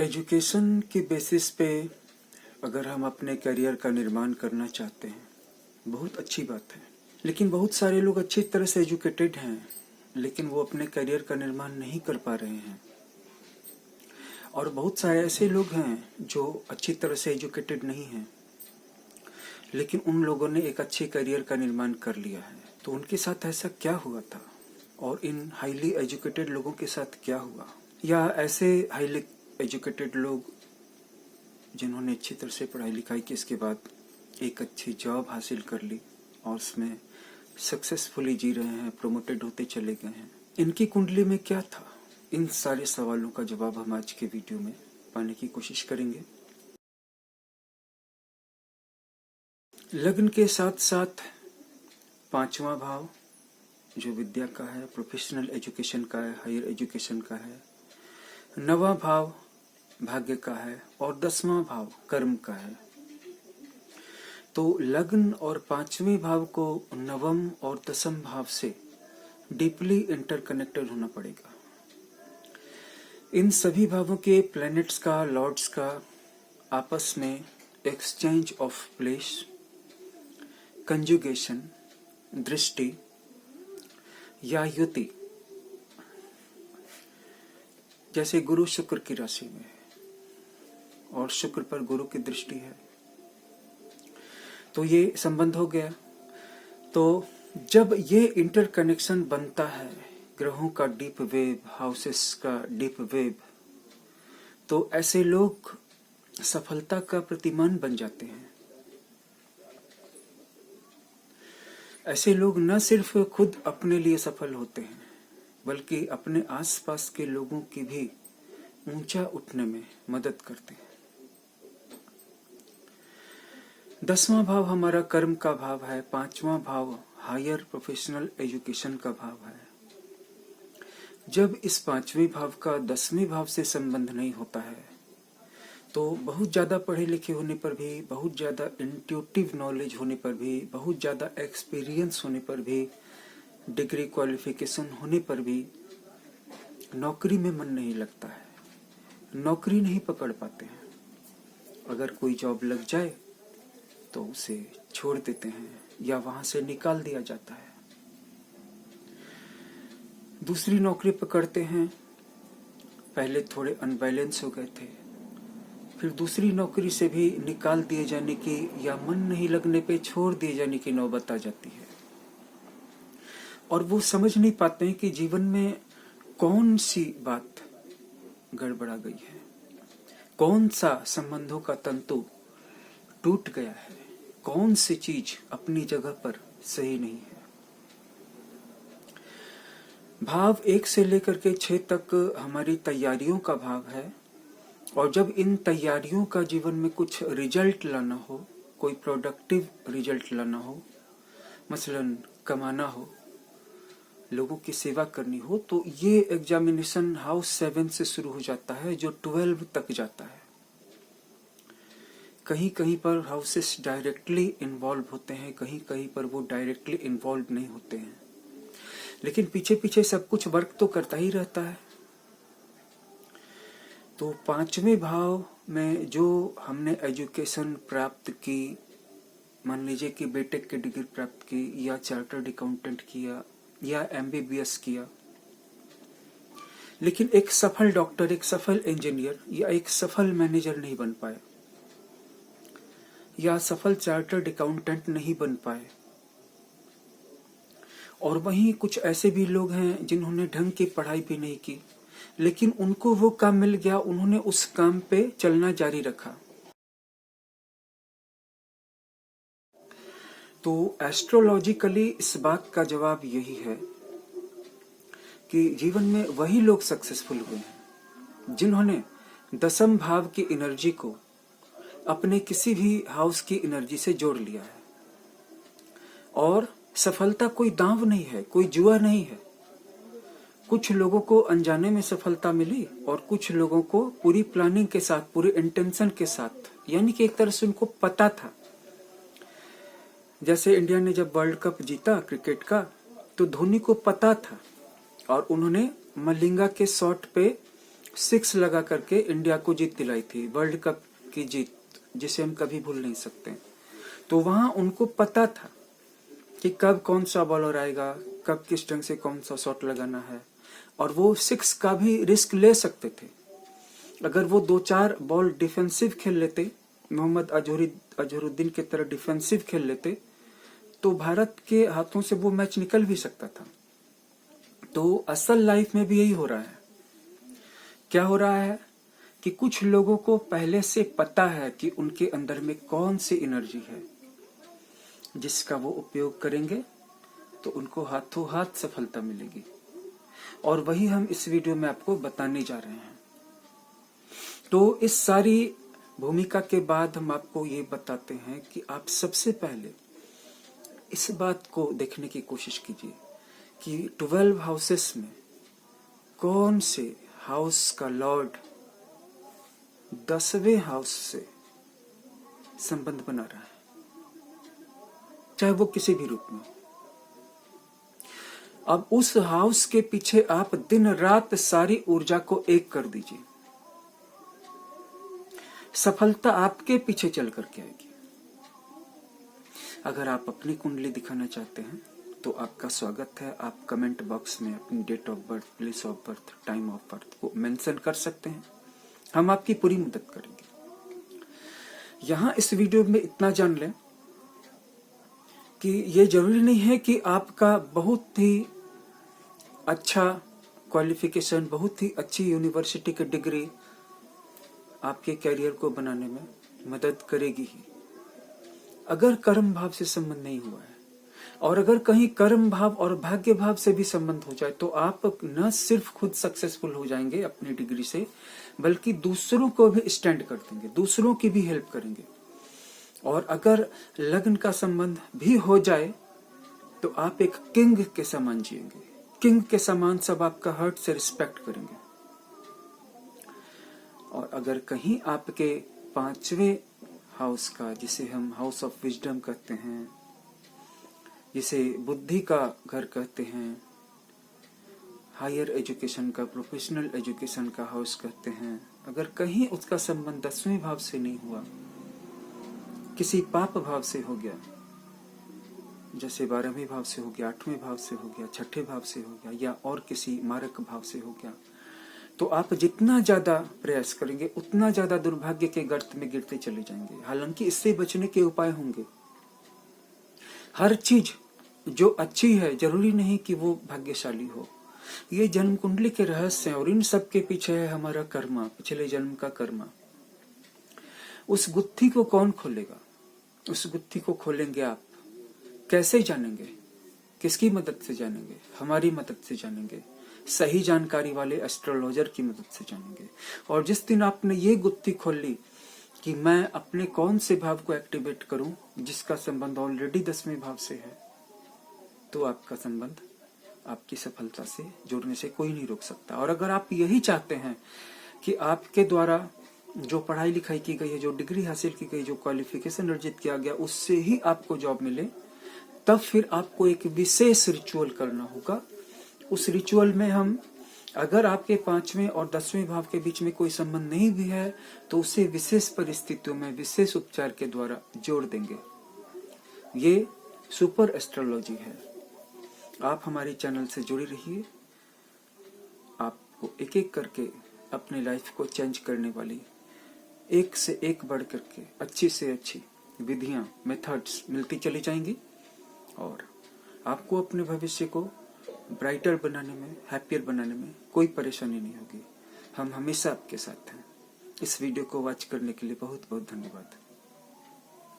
Education के basis पे अगर हम अपने करियर का निर्माण करना चाहते हैं, बहुत अच्छी बात है। लेकिन बहुत सारे लोग अच्छी तरह से एजुकेटेड हैं, लेकिन वो अपने करियर का निर्माण नहीं कर पा रहे हैं। और बहुत सारे ऐसे लोग हैं जो अच्छी तरह से एजुकेटेड नहीं हैं, लेकिन उन लोगों ने एक अच्छे करियर का निर्माण कर लिया है। तो उनके साथ ऐसा क्या हुआ था, और इन हाईली एजुकेटेड लोगों के साथ क्या हुआ? या ऐसे हाईली एजुकेटेड लोग जिन्होंने अच्छी तरह से पढ़ाई लिखाई की, इसके बाद एक अच्छी जॉब हासिल कर ली और उसमें सक्सेसफुली जी रहे हैं, प्रमोटेड होते चले गए हैं, इनकी कुंडली में क्या था? इन सारे सवालों का जवाब हम आज के वीडियो में पाने की कोशिश करेंगे। लग्न के साथ साथ पांचवा भाव जो विद्या का है, प्रोफेशनल एजुकेशन का है, हायर एजुकेशन का है, नवा भाव भाग्य का है और 10वां भाव कर्म का है। तो लग्न और 5वें भाव को नवम और 10th भाव से डीपली इंटरकनेक्टेड होना पड़ेगा। इन सभी भावों के प्लैनेट्स का, लॉर्ड्स का आपस में एक्सचेंज ऑफ प्लेस, कंजुगेशन, दृष्टि या युति, जैसे गुरु शुक्र की राशि में है और शुक्र पर गुरु की दृष्टि है, तो ये संबंध हो गया। तो जब ये इंटरकनेक्शन बनता है, ग्रहों का डीप वेव, हाउसेस का डीप वेव, तो ऐसे लोग सफलता का प्रतिमान बन जाते हैं। ऐसे लोग न सिर्फ खुद अपने लिए सफल होते हैं, बल्कि अपने आसपास के लोगों की भी ऊंचा उठने में मदद करते हैं। 10वां भाव हमारा कर्म का भाव है, 5वां भाव हायर प्रोफेशनल एजुकेशन का भाव है। जब इस 5वें भाव का 10वें भाव से संबंध नहीं होता है, तो बहुत ज्यादा पढ़े लिखे होने पर भी, बहुत ज्यादा इंट्यूटिव नॉलेज होने पर भी, बहुत ज्यादा एक्सपीरियंस होने पर भी, डिग्री क्वालिफिकेशन होने पर भी नौकरी में मन नहीं लगता है, नौकरी नहीं पकड़ पाते हैं। अगर कोई जॉब लग जाए तो उसे छोड़ देते हैं या वहां से निकाल दिया जाता है। दूसरी नौकरी पकड़ते हैं, पहले थोड़े अनबैलेंस हो गए थे, फिर दूसरी नौकरी से भी निकाल दिए जाने की या मन नहीं लगने पे छोड़ दिए जाने की नौबत आ जाती है। और वो समझ नहीं पाते हैं कि जीवन में कौन सी बात गड़बड़ा गई है, कौन सा संबंधों का तंतु टूट गया है, कौन सी चीज अपनी जगह पर सही नहीं है। भाव 1 से लेकर के 6 तक हमारी तैयारियों का भाव है, और जब इन तैयारियों का जीवन में कुछ रिजल्ट लाना हो, कोई प्रोडक्टिव रिजल्ट लाना हो, मसलन कमाना हो, लोगों की सेवा करनी हो, तो ये एग्जामिनेशन हाउस 7 से शुरू हो जाता है, जो 12 तक जाता है। कहीं कहीं पर हाउसेस डायरेक्टली इन्वॉल्व होते हैं, कहीं कहीं पर वो डायरेक्टली इन्वॉल्व नहीं होते हैं, लेकिन पीछे पीछे सब कुछ वर्क तो करता ही रहता है। तो 5वें भाव में जो हमने एजुकेशन प्राप्त की, मान लीजिए कि बीटेक की डिग्री प्राप्त की, या चार्टर्ड अकाउंटेंट किया, या एमबीबीएस किया, लेकिन एक सफल डॉक्टर, एक सफल इंजीनियर या एक सफल मैनेजर नहीं बन पाए, या सफल चार्टर्ड अकाउंटेंट नहीं बन पाए। और वहीं कुछ ऐसे भी लोग हैं जिन्होंने ढंग की पढ़ाई भी नहीं की, लेकिन उनको वो काम मिल गया, उन्होंने उस काम पे चलना जारी रखा। तो एस्ट्रोलॉजिकली इस बात का जवाब यही है कि जीवन में वही लोग सक्सेसफुल हुए हैं जिन्होंने 10th भाव की एनर्जी को अपने किसी भी हाउस की एनर्जी से जोड़ लिया है। और सफलता कोई दांव नहीं है, कोई जुआ नहीं है। कुछ लोगों को अनजाने में सफलता मिली और कुछ लोगों को पूरी प्लानिंग के साथ, पूरे इंटेंशन के साथ, यानी कि एक तरह से उनको पता था। जैसे इंडिया ने जब वर्ल्ड कप जीता क्रिकेट का, तो धोनी को पता था और उन्होंने मलिंगा के शॉट पे 6 लगा करके इंडिया को जीत दिलाई थी, वर्ल्ड कप की जीत, जिसे हम कभी भूल नहीं सकते। तो वहां उनको पता था कि कब कौन सा बॉलर आएगा, कब किस ढंग से कौन सा शॉट लगाना है, और वो 6 का भी रिस्क ले सकते थे। अगर वो 2-4 बॉल डिफेंसिव खेल लेते, मोहम्मद अजहरुद्दीन की तरह डिफेंसिव खेल लेते, तो भारत के हाथों से वो मैच निकल भी सकता था। तो असल लाइफ में भी यही हो रहा है। क्या हो रहा है कि कुछ लोगों को पहले से पता है कि उनके अंदर में कौन सी एनर्जी है जिसका वो उपयोग करेंगे तो उनको हाथों हाथ सफलता मिलेगी, और वही हम इस वीडियो में आपको बताने जा रहे हैं। तो इस सारी भूमिका के बाद हम आपको ये बताते हैं कि आप सबसे पहले इस बात को देखने की कोशिश कीजिए कि 12 हाउसेस में कौन से हाउस का लॉर्ड 10वें हाउस से संबंध बना रहा है, चाहे वो किसी भी रूप में हो। अब उस हाउस के पीछे आप दिन रात सारी ऊर्जा को एक कर दीजिए, सफलता आपके पीछे चल करके आएगी। अगर आप अपनी कुंडली दिखाना चाहते हैं तो आपका स्वागत है। आप कमेंट बॉक्स में अपनी date of birth, place of birth, time of birth को मेंशन कर सकते हैं, हम आपकी पूरी मदद करेंगे। यहां इस वीडियो में इतना जान लें कि ये जरूरी नहीं है कि आपका बहुत ही अच्छा क्वालिफिकेशन, बहुत ही अच्छी यूनिवर्सिटी की डिग्री आपके कैरियर को बनाने में मदद करेगी ही, अगर कर्म भाव से संबंध नहीं हुआ है। और अगर कहीं कर्म भाव और भाग्य भाव से भी संबंध हो जाए तो आप न सिर्फ खुद सक्सेसफुल हो जाएंगे अपनी डिग्री से, बल्कि दूसरों को भी स्टैंड कर देंगे, दूसरों की भी हेल्प करेंगे। और अगर लग्न का संबंध भी हो जाए तो आप एक किंग के समान जिएंगे, किंग के समान सब आपका हार्ट से रिस्पेक्ट करेंगे। और अगर कहीं आपके 5वें हाउस का, जिसे हम हाउस ऑफ विजडम कहते हैं, जिसे बुद्धि का घर कहते हैं, हायर एजुकेशन का, प्रोफेशनल एजुकेशन का हाउस कहते हैं, अगर कहीं उसका संबंध 10वें भाव से नहीं हुआ, किसी पाप भाव से हो गया, जैसे 12वें भाव से हो गया, 8वें भाव से हो गया, 6ठे भाव से हो गया, या और किसी मारक भाव से हो गया, तो आप जितना ज्यादा प्रयास करेंगे उतना ज्यादा दुर्भाग्य के गर्त में गिरते चले जाएंगे। हालांकि इससे बचने के उपाय होंगे। हर चीज जो अच्छी है जरूरी नहीं कि वो भाग्यशाली हो। ये जन्म कुंडली के रहस्य हैं और इन सब के पीछे है हमारा कर्मा, पिछले जन्म का कर्मा। उस गुत्थी को कौन खोलेगा? उस गुत्थी को खोलेंगे आप। कैसे जानेंगे? किसकी मदद से जानेंगे? हमारी मदद से जानेंगे, सही जानकारी वाले एस्ट्रोलॉजर की मदद से जानेंगे। और जिस दिन आपने ये गुत्थी खोल ली कि मैं अपने कौन से भाव को एक्टिवेट करूं जिसका संबंध ऑलरेडी 10वें भाव से है, तो आपका संबंध आपकी सफलता से जुड़ने से कोई नहीं रोक सकता। और अगर आप यही चाहते हैं कि आपके द्वारा जो पढ़ाई लिखाई की गई है, जो डिग्री हासिल की गई, जो क्वालिफिकेशन अर्जित किया गया, उससे ही आपको जॉब मिले, तब फिर आपको एक विशेष रिचुअल करना होगा। उस रिचुअल में हम, अगर आपके 5वें और 10वें भाव के बीच में कोई संबंध नहीं भी है, तो उसे विशेष परिस्थितियों में विशेष उपचार के द्वारा जोड़ देंगे। ये सुपर एस्ट्रोलॉजी है। आप हमारे चैनल से जुड़े रहिए। आपको एक एक करके अपनी लाइफ को चेंज करने वाली एक से एक बढ़ करके अच्छी से अच्छी विधियां, मेथड्स मिलती चली जाएंगी और आपको अपने भविष्य को ब्राइटर बनाने में, हैप्पियर बनाने में कोई परेशानी नहीं होगी। हम हमेशा आपके साथ हैं। इस वीडियो को वॉच करने के लिए बहुत बहुत धन्यवाद।